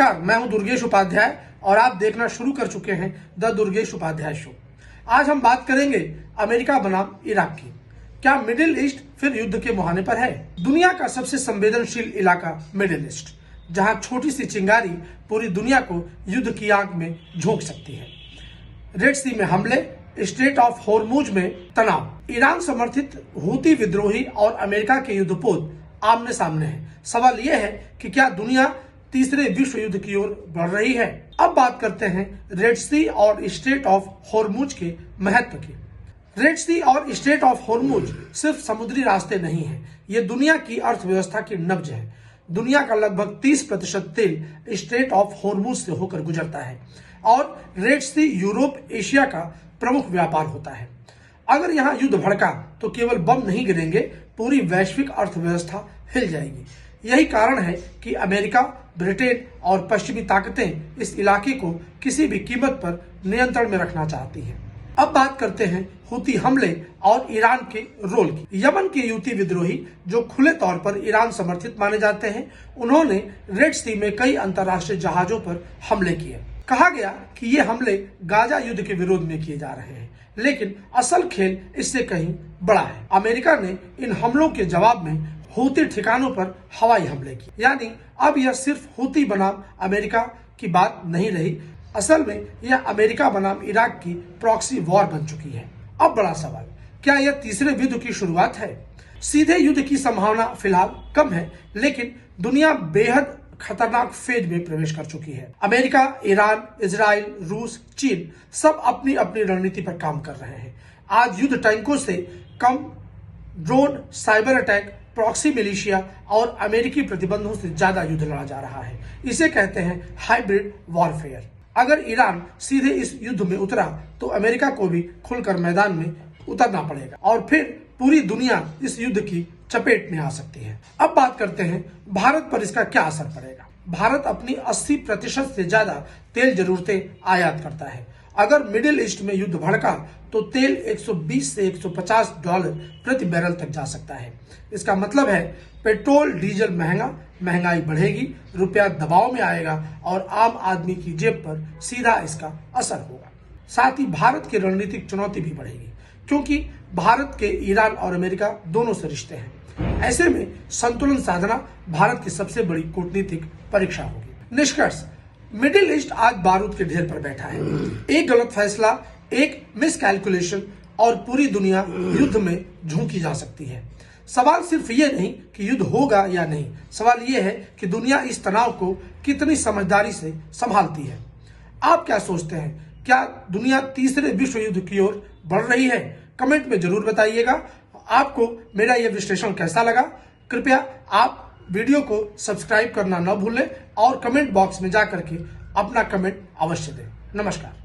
नमस्कार, मैं हूं दुर्गेश उपाध्याय और आप देखना शुरू कर चुके हैं द दुर्गेश उपाध्याय शो। आज हम बात करेंगे अमेरिका बनाम इराक की। क्या मिडिल ईस्ट फिर युद्ध के मुहाने पर है? दुनिया का सबसे संवेदनशील इलाका मिडिल ईस्ट, जहां छोटी सी चिंगारी पूरी दुनिया को युद्ध की आग में झोंक सकती है। रेड सी में हमले, स्ट्रेट ऑफ होर्मुज में तनाव, ईरान समर्थित हूती विद्रोही और अमेरिका के युद्धपोत आमने सामने हैं। सवाल यह है कि क्या दुनिया तीसरे विश्व युद्ध की ओर बढ़ रही है? अब बात करते हैं रेड सी और स्ट्रेट ऑफ होर्मुज के महत्व की। रेड सी और स्ट्रेट ऑफ होर्मुज सिर्फ समुद्री रास्ते नहीं है, ये दुनिया की अर्थव्यवस्था की नब्ज है। दुनिया का लगभग 30% तेल स्ट्रेट ऑफ होर्मुज से होकर गुजरता है और रेड सी यूरोप एशिया का प्रमुख व्यापार होता है। अगर यहाँ युद्ध भड़का तो केवल बम नहीं गिरेंगे, पूरी वैश्विक अर्थव्यवस्था हिल जाएगी। यही कारण है कि अमेरिका, ब्रिटेन और पश्चिमी ताकतें इस इलाके को किसी भी कीमत पर नियंत्रण में रखना चाहती हैं। अब बात करते हैं हूती हमले और ईरान के रोल की। यमन के हूती विद्रोही, जो खुले तौर पर ईरान समर्थित माने जाते हैं, उन्होंने रेड सी में कई अंतर्राष्ट्रीय जहाजों पर हमले किए। कहा गया कि ये हमले गाजा युद्ध के विरोध में किए जा रहे हैं, लेकिन असल खेल इससे कहीं बड़ा है। अमेरिका ने इन हमलों के जवाब में हूती ठिकानों पर हवाई हमले किए। यानी अब यह सिर्फ हूती बनाम अमेरिका की बात नहीं रही, असल में यह अमेरिका बनाम इराक की प्रॉक्सी वॉर बन चुकी है। अब बड़ा सवाल, क्या यह तीसरे युद्ध की शुरुआत है? सीधे युद्ध की संभावना फिलहाल कम है, लेकिन दुनिया बेहद खतरनाक फेज में प्रवेश कर चुकी है। अमेरिका, ईरान, इजराइल, रूस, चीन सब अपनी अपनी रणनीति पर काम कर रहे हैं। आज युद्ध टैंकों से कम drone, cyber attack, proxy militia और अमेरिकी प्रतिबंधों से ज्यादा युद्ध लड़ा जा रहा है। इसे कहते हैं हाइब्रिड वॉरफेयर। अगर ईरान सीधे इस युद्ध में उतरा तो अमेरिका को भी खुलकर मैदान में उतरना पड़ेगा और फिर पूरी दुनिया इस युद्ध की चपेट में आ सकती है। अब बात करते हैं भारत पर इसका क्या असर पड़ेगा। भारत अपनी 80% से ज्यादा तेल जरूरतें आयात करता है। अगर मिडिल ईस्ट में युद्ध भड़का तो तेल 120 से $150 प्रति बैरल तक जा सकता है। इसका मतलब है पेट्रोल डीजल महंगा, महंगाई बढ़ेगी, रुपया दबाव में आएगा और आम आदमी की जेब पर सीधा इसका असर होगा। साथ ही भारत की रणनीतिक चुनौती भी बढ़ेगी, क्योंकि भारत के ईरान और अमेरिका दोनों से रिश्ते हैं। ऐसे में संतुलन साधना भारत की सबसे बड़ी कूटनीतिक परीक्षा होगी। निष्कर्ष, मिडिल ईस्ट आज बारूद के ढेर पर बैठा है। एक गलत फैसला, एक मिसकैलकुलेशन और पूरी दुनिया युद्ध में झोंकी जा सकती है। सवाल सिर्फ ये नहीं कि युद्ध होगा या नहीं, सवाल ये है कि दुनिया इस तनाव को कितनी समझदारी से संभालती है। आप क्या सोचते हैं? क्या दुनिया तीसरे विश्व युद्ध की ओर बढ़ रही है? कमेंट में जरूर बताइएगा। आपको मेरा यह विश्लेषण कैसा लगा? कृपया आप वीडियो को सब्सक्राइब करना न भूलें और कमेंट बॉक्स में जाकर के अपना कमेंट अवश्य दें। नमस्कार।